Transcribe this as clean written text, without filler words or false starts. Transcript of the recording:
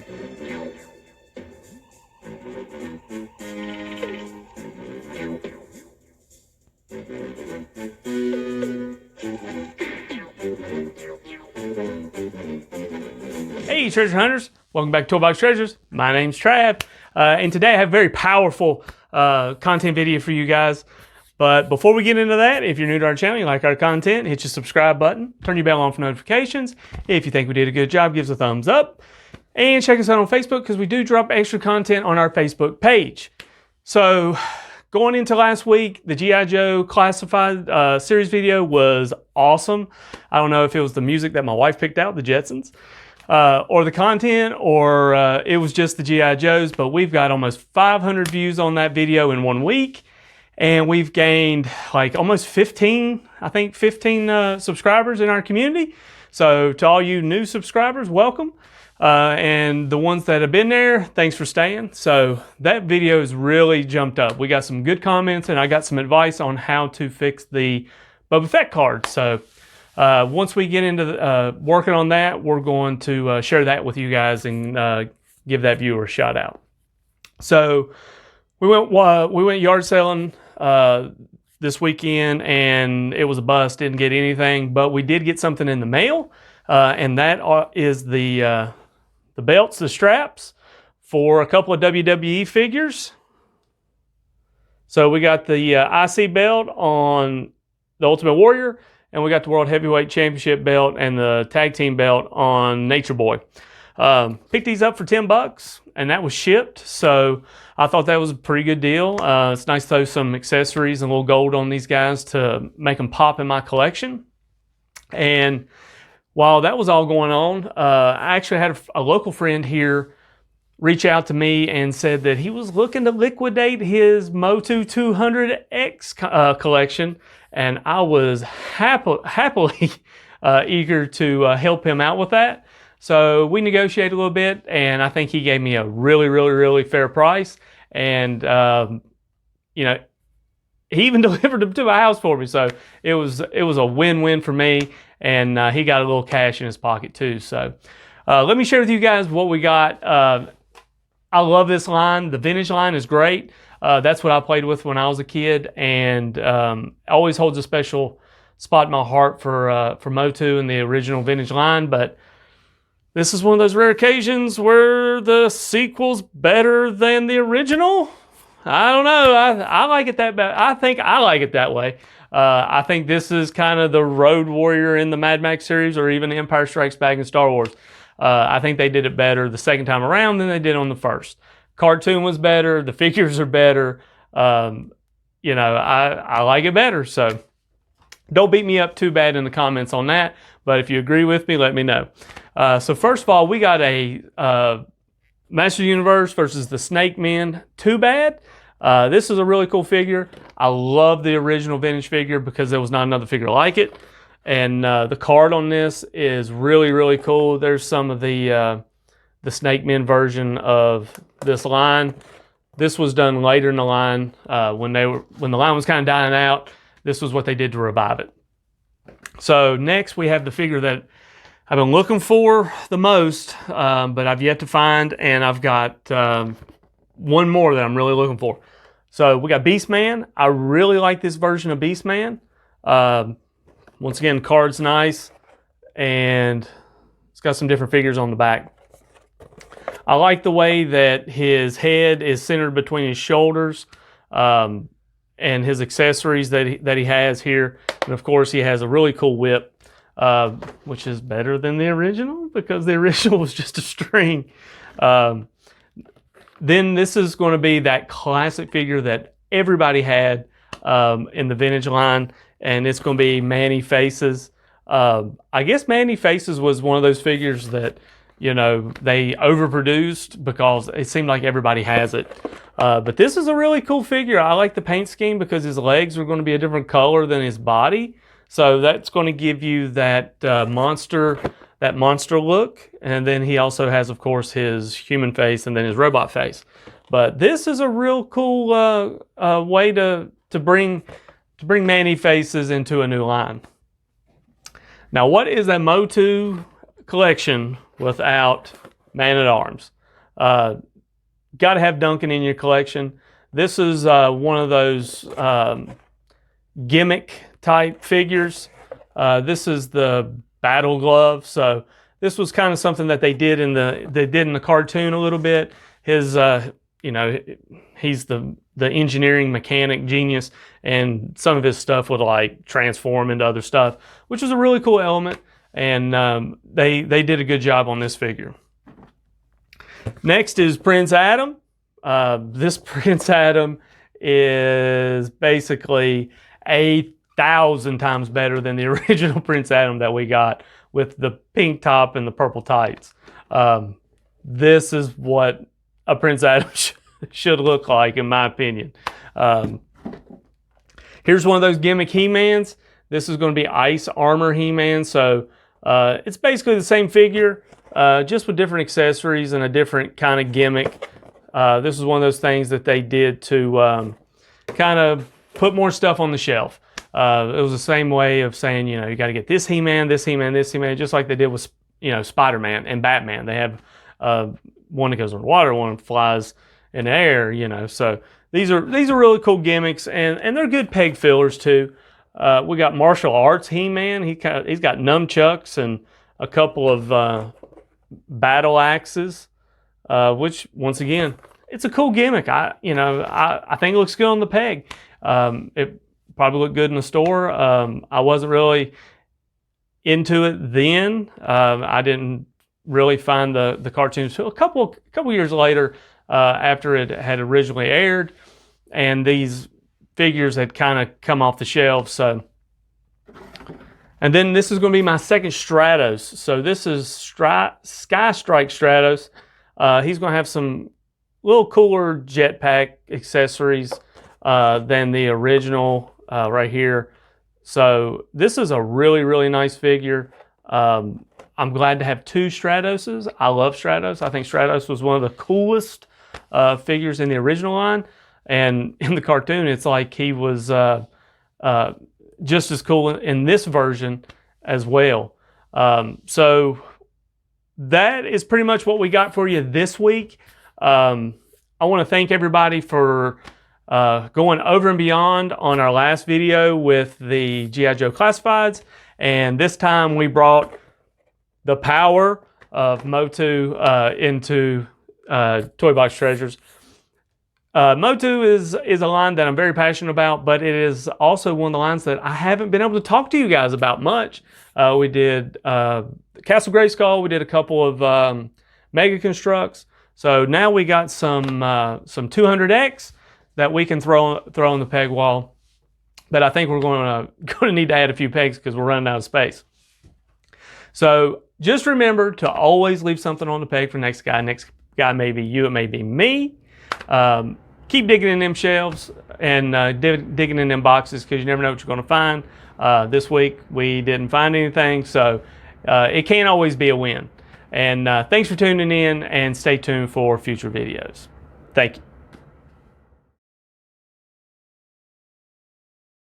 Hey treasure hunters, welcome back to Toolbox Treasures. My name's Trav, and today I have a very powerful content video for you guys. But before we get into that, if you're new to our channel, you like our content, hit your subscribe button, turn your bell on for notifications. If you think we did a good job, give us a thumbs up. And check us out on Facebook because we do drop extra content on our Facebook page. So going into last week, the G.I. Joe Classified series video was awesome. I don't know if it was the music that my wife picked out, the Jetsons, or the content, or it was just the G.I. Joes, but we've got almost 500 views on that video in 1 week. And we've gained like almost 15 subscribers in our community. So to all you new subscribers, welcome. And the ones that have been there, thanks for staying. So that video has really jumped up. We got some good comments and I got some advice on how to fix the Boba Fett card. So once we get into working on that, we're going to share that with you guys and give that viewer a shout out. So we went yard selling this weekend and it was a bust. Didn't get anything, but we did get something in the mail, and that is the belts, the straps for a couple of WWE figures. So we got the IC belt on the Ultimate Warrior, and we got the World Heavyweight Championship belt and the Tag Team belt on Nature Boy. Picked these up for $10 and that was shipped. So I thought that was a pretty good deal. It's nice to throw some accessories and a little gold on these guys to make them pop in my collection. And while that was all going on, I actually had a local friend here reach out to me and said that he was looking to liquidate his MOTU 200X collection. And I was happily eager to help him out with that. So we negotiated a little bit, and I think he gave me a really fair price. And you know, he even delivered them to my house for me. So it was a win-win for me, and he got a little cash in his pocket too. So let me share with you guys what we got. I love this line. The vintage line is great. That's what I played with when I was a kid, and always holds a special spot in my heart for MOTU and the original vintage line. But this is one of those rare occasions where the sequel's better than the original. I don't know. I like it that bad. I think I like it that way. I think this is kind of the Road Warrior in the Mad Max series, or even Empire Strikes Back in Star Wars. I think they did it better the second time around than they did on the first. Cartoon was better. The figures are better. You know, I like it better. So don't beat me up too bad in the comments on that. But if you agree with me, let me know. So first of all, we got a Master Universe versus the Snake Men 2-Bad. This is a really cool figure. I love the original vintage figure because there was not another figure like it. And the card on this is really cool. There's some of the Snake Men version of this line. This was done later in the line when the line was kind of dying out. This was what they did to revive it. So next we have the figure that I've been looking for the most, but I've yet to find, and I've got one more that I'm really looking for. So we got Beastman. I really like this version of Beastman. Once again, card's nice, and it's got some different figures on the back. I like the way that his head is centered between his shoulders, and his accessories that he has here. And of course, he has a really cool whip, which is better than the original because the original was just a string. Then this is going to be that classic figure that everybody had in the vintage line, and it's going to be Manny Faces. I guess Manny Faces was one of those figures that, you know, they overproduced because it seemed like everybody has it. But this is a really cool figure. I like the paint scheme because his legs are going to be a different color than his body. So that's going to give you that monster look. And then he also has, of course, his human face and then his robot face. But this is a real cool way to bring Manny Faces into a new line. Now, what is a MOTU collection without Man-at-Arms? Got to have Duncan in your collection. This is one of those gimmick type figures. This is the battle glove. So this was kind of something that they did in the cartoon a little bit. His you know, he's the engineering mechanic genius, and some of his stuff would like transform into other stuff, which was a really cool element. And they did a good job on this figure. Next is Prince Adam. This Prince Adam is basically 1,000 times better than the original Prince Adam that we got with the pink top and the purple tights. This is what a Prince Adam should look like, in my opinion. Here's one of those gimmick He-Mans. This is going to be Ice Armor He-Man. So it's basically the same figure, just with different accessories and a different kind of gimmick. This is one of those things that they did to kind of put more stuff on the shelf. It was the same way of saying, you know, you got to get this He-Man, this He-Man, this He-Man, just like they did with, you know, Spider-Man and Batman. They have one that goes underwater, one that flies in the air, you know. So these are really cool gimmicks, and they're good peg fillers too. We got martial arts He-Man. He's got nunchucks and a couple of battle axes, which once again, it's a cool gimmick. I think it looks good on the peg. It probably looked good in the store. I wasn't really into it then. I didn't really find the cartoons until a couple years later, after it had originally aired, and these figures had kind of come off the shelves. So, and then this is going to be my second Stratos. So this is Sky Strike Stratos. He's going to have some little cooler jetpack accessories than the original right here. So this is a really nice figure. I'm glad to have two Stratoses. I love Stratos. I think Stratos was one of the coolest figures in the original line. And in the cartoon, it's like he was just as cool in this version as well. So that is pretty much what we got for you this week. I want to thank everybody for going over and beyond on our last video with the G.I. Joe Classifieds. And this time we brought the power of MOTU into Toy Box Treasures. MOTU is a line that I'm very passionate about, but it is also one of the lines that I haven't been able to talk to you guys about much. We did Castle Grayskull. We did a couple of Mega Constructs. So now we got some 200X that we can throw on the peg wall. But I think we're going to need to add a few pegs because we're running out of space. So just remember to always leave something on the peg for next guy. Next guy may be you, it may be me. Keep digging in them shelves and digging in them boxes, because you never know what you're going to find. This week we didn't find anything, so it can't always be a win. And thanks for tuning in, and stay tuned for future videos. Thank you.